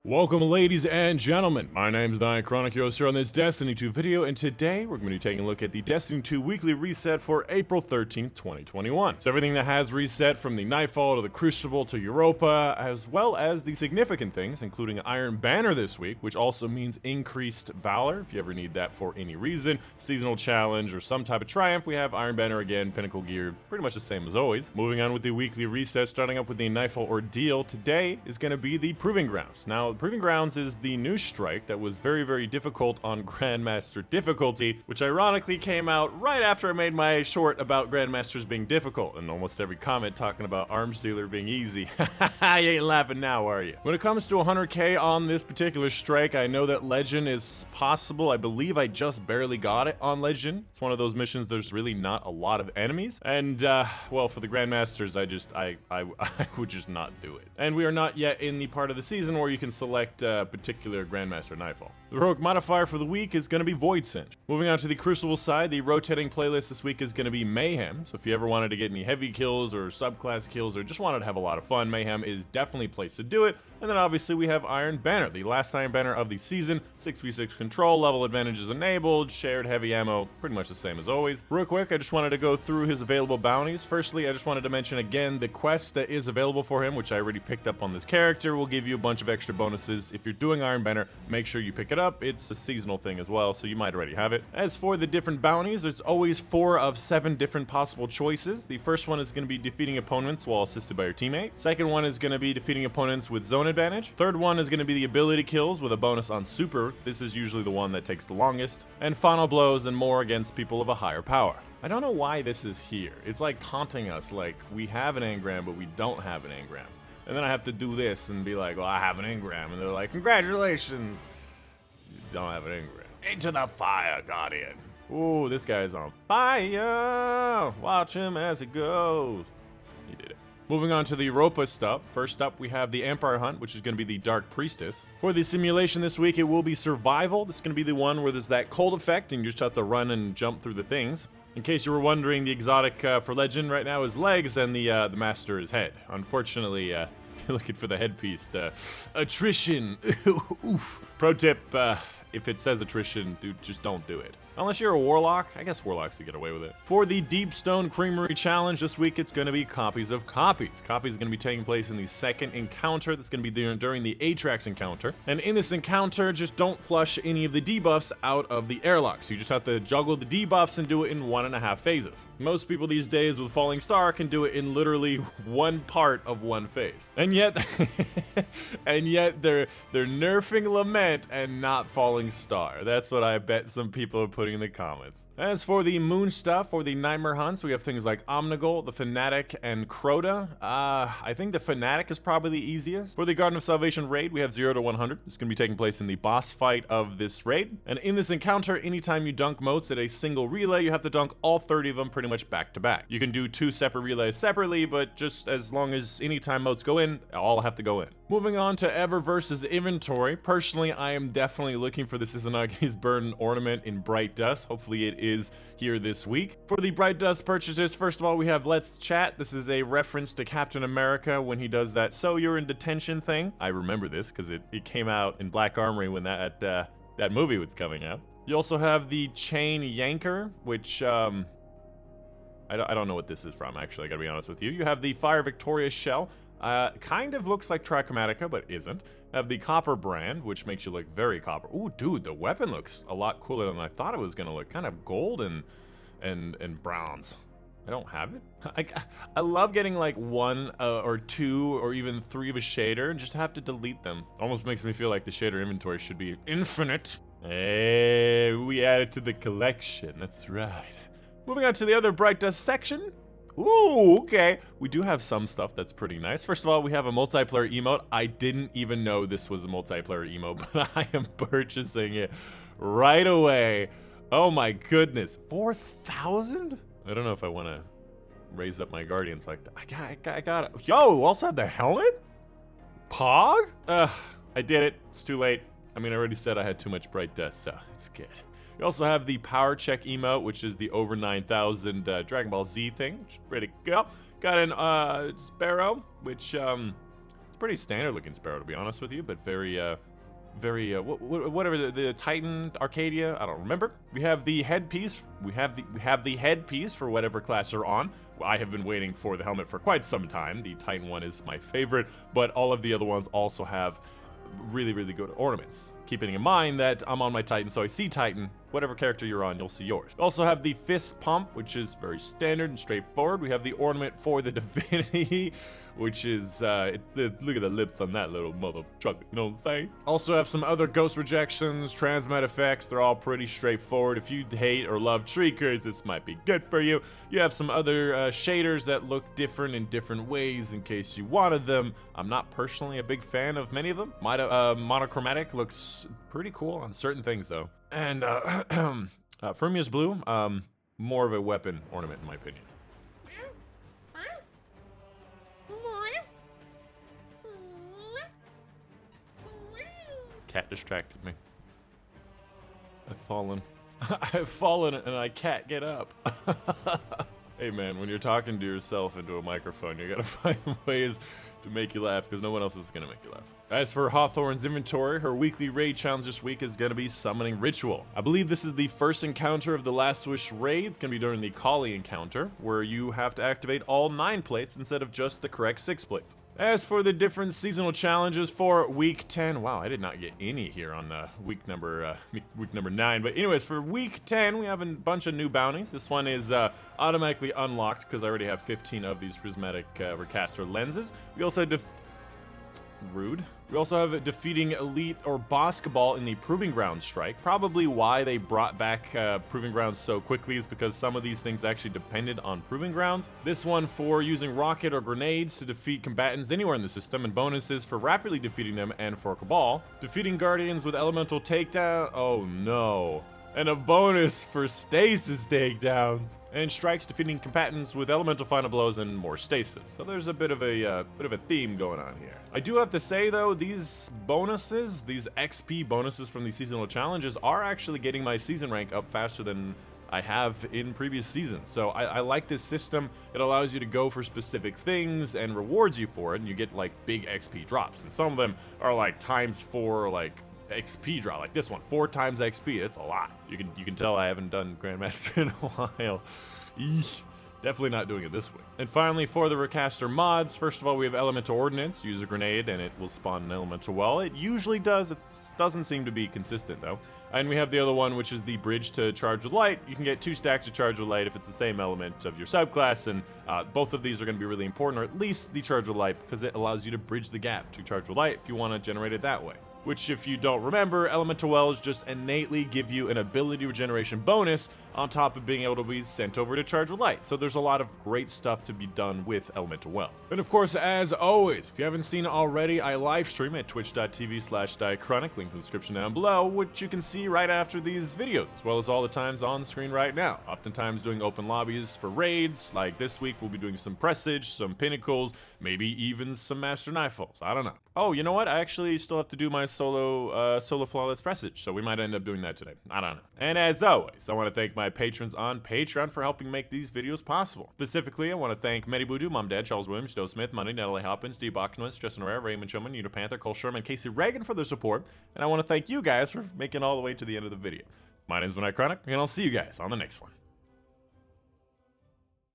Welcome, ladies and gentlemen. My name is Dychronic, your host here on this Destiny 2 video, and today we're going to be taking a look at the Destiny 2 weekly reset for April 13th, 2021. So everything that has reset from the Nightfall to the Crucible to Europa, as well as the significant things, including Iron Banner this week, which also means increased Valor, if you ever need that for any reason, seasonal challenge, or some type of triumph. We have Iron Banner again, Pinnacle gear, pretty much the same as always. Moving on with the weekly reset, starting up with the Nightfall Ordeal, today is going to be the Proving Grounds. Now, Proving Grounds is the new strike that was very, very difficult on Grandmaster difficulty, which ironically came out right after I made my short about Grandmasters being difficult, and almost every comment talking about Arms Dealer being easy. You ain't laughing now, are you? When it comes to 100k on this particular strike, I know that Legend is possible. I believe I just barely got it on Legend. It's one of those missions there's really not a lot of enemies, and well, for the Grandmasters, I would just not do it. And we are not yet in the part of the season where you can select particular Grandmaster Nightfall. The heroic modifier for the week is going to be Void Singe. Moving on to the Crucible side, the rotating playlist this week is going to be Mayhem. So if you ever wanted to get any heavy kills or subclass kills or just wanted to have a lot of fun, Mayhem is definitely a place to do it. And then obviously we have Iron Banner, the last Iron Banner of the season. 6v6 control, level advantages enabled, shared heavy ammo, pretty much the same as always. Real quick, I just wanted to go through his available bounties. Firstly, I just wanted to mention again the quest that is available for him, which I already picked up on this character, will give you a bunch of extra bonuses. If you're doing Iron Banner, make sure you pick it up. It's a seasonal thing as well, so you might already have it. As for the different bounties, there's always 4 of 7 different possible choices. The first one is going to be defeating opponents while assisted by your teammate. Second one is going to be defeating opponents with zone advantage. Third one is going to be the ability kills with a bonus on super. This is usually the one that takes the longest. And final blows and more against people of a higher power. I don't know why this is here. It's like taunting us, like we have an engram, but we don't have an engram. And then I have to do this and be like, well, I have an engram. And they're like, congratulations. You don't have an engram. Into the fire, Guardian. Ooh, this guy's on fire. Watch him as he goes. He did it. Moving on to the Europa stuff. First up, we have the Empire Hunt, which is going to be the Dark Priestess. For the simulation this week, it will be Survival. This is going to be the one where there's that cold effect and you just have to run and jump through the things. In case you were wondering, the exotic for Legend right now is legs and the Master is head. Unfortunately, you're looking for the headpiece. The attrition. Oof. Pro tip, if it says attrition, dude, just don't do it. Unless you're a warlock. I guess warlocks can get away with it. For the Deep Stone Creamery Challenge this week, it's going to be Copies of Copies. Copies is going to be taking place in the second encounter. That's going to be during the Atrax encounter. And in this encounter, just don't flush any of the debuffs out of the airlock. So you just have to juggle the debuffs and do it in 1.5 phases. Most people these days with Falling Star can do it in literally one part of one phase. And yet, they're nerfing Lament and not Falling Star. That's what I bet some people are putting in the comments. As for the moon stuff or the nightmare hunts, we have things like Omnigul, the Fanatic, and Crota. I think the Fanatic is probably the easiest. For the Garden of Salvation raid, we have 0 to 100. This is going to be taking place in the boss fight of this raid. And in this encounter, anytime you dunk motes at a single relay, you have to dunk all 30 of them pretty much back to back. You can do 2 separate relays separately, but just as long as anytime motes go in, all have to go in. Moving on to Eververse's inventory. Personally, I am definitely looking for the Izanagi's Burden ornament in Bright Dust. Hopefully it is here this week. For the Bright Dust purchases, first of all, we have Let's Chat. This is a reference to Captain America when he does that "so you're in detention" thing. I remember this because it came out in Black Armory when that movie was coming out. You also have the Chain Yanker, which I don't know what this is from, actually, I gotta be honest with you. You have the Fire Victorious Shell. Kind of looks like Trichromatica, but isn't. Have the Copper Brand, which makes you look very copper. Ooh, dude, the weapon looks a lot cooler than I thought it was gonna look. Kind of gold and bronze. I don't have it. I love getting like 1 or 2 or even 3 of a shader and just have to delete them. Almost makes me feel like the shader inventory should be infinite. Hey, we added to the collection. That's right. Moving on to the other Bright Dust section. Ooh, okay. We do have some stuff that's pretty nice. First of all, we have a multiplayer emote. I didn't even know this was a multiplayer emote, but I am purchasing it right away. Oh my goodness. 4,000? I don't know if I want to raise up my guardians like that. I got it. Yo, we also have the helmet? Pog? I did it. It's too late. I mean, I already said I had too much Bright Dust, so it's good. We also have the Power Check emote, which is the over 9,000 Dragon Ball Z thing, which is pretty good. Got an Sparrow, which pretty standard looking sparrow, to be honest with you, but very, whatever the Titan Arcadia, I don't remember. We have the headpiece. We have the headpiece for whatever class you're on. I have been waiting for the helmet for quite some time. The Titan one is my favorite, but all of the other ones also have really, really good ornaments. Keeping in mind that I'm on my Titan, so I see Titan. Whatever character you're on, you'll see yours. We also have the fist pump, which is very standard and straightforward. We have the ornament for the divinity, which is, look at the lips on that little mother trucker, you know what I'm saying? Also have some other ghost rejections, transmat effects. They're all pretty straightforward. If you hate or love shriekers, this might be good for you. You have some other shaders that look different in different ways in case you wanted them. I'm not personally a big fan of many of them. Monochromatic looks pretty cool on certain things though. And Fermius Blue, more of a weapon ornament in my opinion. Cat distracted me. I've fallen. I've fallen and I can't get up. Hey man, when you're talking to yourself into a microphone, you gotta find ways to make you laugh because no one else is gonna make you laugh. As for Hawthorne's inventory, her weekly raid challenge this week is gonna be Summoning Ritual. I believe this is the first encounter of the Last Wish raid. It's gonna be during the Kali encounter, where you have to activate all 9 plates instead of just the correct 6 plates. As for the different seasonal challenges for week 10, wow, I did not get any here on week number 9. But anyways, for week 10, we have a bunch of new bounties. This one is automatically unlocked because I already have 15 of these prismatic Recaster lenses. We also had rude. We also have defeating elite or boss cabal in the Proving Ground strike. Probably why they brought back Proving Grounds so quickly is because some of these things actually depended on Proving Grounds. This one for using rocket or grenades to defeat combatants anywhere in the system, and bonuses for rapidly defeating them and for cabal. Defeating guardians with elemental takedown. Oh no. And a bonus for stasis takedowns, and strikes defeating combatants with elemental final blows and more stasis. So there's a bit of a theme going on here. I do have to say though, these bonuses, these XP bonuses from these seasonal challenges are actually getting my season rank up faster than I have in previous seasons. So I like this system. It allows you to go for specific things and rewards you for it, and you get like big XP drops. And some of them are like ×4, like XP drop, like this one, 4 times XP. It's a lot. You can tell I haven't done Grandmaster in a while. Eesh. Definitely not doing it this week. And finally, for the Recaster mods, first of all, we have Elemental Ordnance. Use a grenade and it will spawn an Elemental Well. It usually does. It doesn't seem to be consistent though. And we have the other one, which is the Bridge to Charge with Light. You can get 2 stacks of Charge with Light if it's the same element of your subclass, and both of these are going to be really important, or at least the Charge with Light, because it allows you to bridge the gap to Charge with Light if you want to generate it that way. Which, if you don't remember, Elemental Wells just innately give you an ability regeneration bonus on top of being able to be sent over to Charge with Light. So there's a lot of great stuff to be done with Elemental Wells. And of course, as always, if you haven't seen it already, I live stream at twitch.tv/Dychronic, link in the description down below, which you can see right after these videos, as well as all the times on screen right now. Oftentimes doing open lobbies for raids, like this week we'll be doing some Presage, some Pinnacles, maybe even some Master Nightfalls, I don't know. Oh, you know what? I actually still have to do my solo Flawless Presage, so we might end up doing that today. I don't know. And as always, I want to thank my patrons on Patreon for helping make these videos possible. Specifically, I want to thank Medi Voodoo, Mom Dad, Charles Williams, Joe Smith, Money, Natalie Hopkins, Steve Bachmanus, Justin Herrera, Raymond Schumann, Uta Panther, Cole Sherman, Casey Reagan for their support, and I want to thank you guys for making it all the way to the end of the video. My name is Dychronic, and I'll see you guys on the next one.